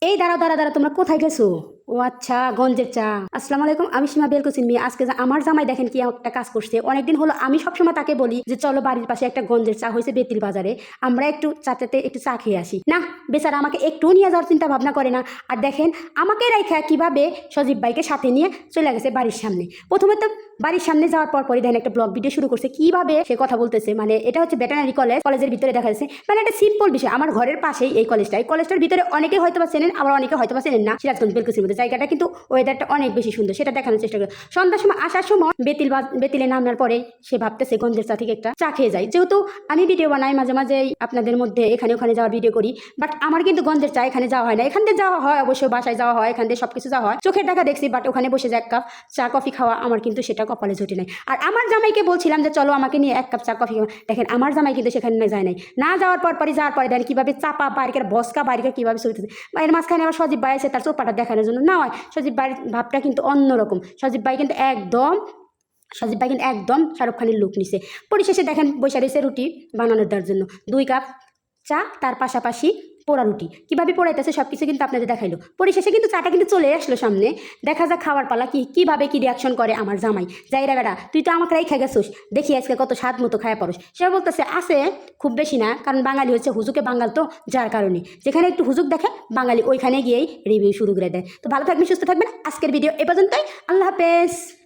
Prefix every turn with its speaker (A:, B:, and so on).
A: এই দাঁড়াও দাঁড়া দাঁড়া, তোমরা কোথায় গেছো? ও আচ্ছা, গঞ্জের চা। আসসালামু আলাইকুম, আমি সীমা বেলকুসিন মিয়া। আজকে আমার জামাই দেখেন কি একটা কাজ করছে। অনেকদিন হলো আমি সবসময় তাকে বলি যে চলো বাড়ির পাশে একটা গঞ্জের চা হয়েছে বেতিল বাজারে, আমরা একটু চাচাতে একটু চা খেয়ে আসি। না, বেচারা আমাকে একটুও নিয়ে যাওয়ার চিন্তা ভাবনা করে না। আর দেখেন আমাকে রেখা কিভাবে সজীব ভাইকে সাথে নিয়ে চলে গেছে বাড়ির সামনে। প্রথমে তো বাড়ির সামনে যাওয়ার পরই দেখেন একটা ব্লগ ভিডিও শুরু করছে, কিভাবে সে কথা বলতেছে। মানে এটা হচ্ছে ভেটেরিনারি কলেজের ভিতরে দেখা যাচ্ছে। মানে একটা সিম্পল বিষয়, আমার ঘরের পাশেই এই কলেজটার ভিতরে অনেকে হয়তো বা চেনেন, আবার অনেকে হয়তো বা চেনেন না। সিরাজগঞ্জ বেলকুচির মধ্যে জায়গাটা কিন্তু ওয়েদারটা অনেক বেশি সুন্দর, সেটা দেখানোর চেষ্টা করি। সন্ধ্যার সময় আসার সময় বেতিলে নামার পরে সে ভাবতেছে গঞ্জের চা থেকে একটা চা খেয়ে যায়। যেহেতু আমি ভিডিও বানাই মাঝে মাঝে আপনাদের মধ্যে এখানে ওখানে যাওয়ার ভিডিও করি, বাট আমার কিন্তু গঞ্জের চা এখানে যাওয়া হয় না। এখান থেকে যাওয়া হয় অবশ্যই, বাসায় যাওয়া হয়, এখান থেকে সবকিছু যাওয়া হয়, চোখের দেখা দেখছি, বাট ওখানে বসে যে এক কাপ চা কফি খাওয়া আমার কিন্তু সেটা কপালে জুটে নাই। আর আমার জামাইকে বলছিলাম যে চলো আমাকে নিয়ে এক কাপ চা কফি খাওয়া, দেখেন আমার জামাই কিন্তু সেখানে যায় নাই। না যাওয়ার যাওয়ার পরে দেখেন কিভাবে চাপা বাড়িকার বসকা বাড়িকার কিভাবে চলতেছে। এর মাঝখানে আবার সজীব ভাই আছে তার চোপাটা দেখানোর জন্য। না হয় সজীব ভাইয়ের ভাবটা কিন্তু অন্যরকম। সজীব ভাই কিন্তু একদম শাহরুখ খানের লুক নিছে। পরিশেষে দেখেন বৈশা রয়েছে রুটি বানানোর দেওয়ার জন্য 2 কাপ চা, তার পাশাপাশি পোড়া রুটি কীভাবে পোড়াইতেছে সব কিছু কিন্তু আপনাদের দেখাইলো। পরিশেষে কিন্তু চাটা কিন্তু চলে আসলো সামনে, দেখা যাক খাওয়ার পালা কীভাবে কি রিয়াকশন করে আমার জামাই। যাইরা বেড়া, তুই তো আমাকে খাই গেছোস, দেখি আজকে কত স্বাদ মতো খায়া পড়স। সে বলতেছে আছে, খুব বেশি না, কারণ বাঙালি হচ্ছে হুজুকে বাঙাল, তো যার কারণে যেখানে একটু হুজুক দেখে বাঙালি ওইখানে গিয়েই রিভিউ শুরু করে দেয়। তো ভালো থাকবেন, সুস্থ থাকবেন, আজকের ভিডিও এ পর্যন্তই। আল্লাহ হাফেজ।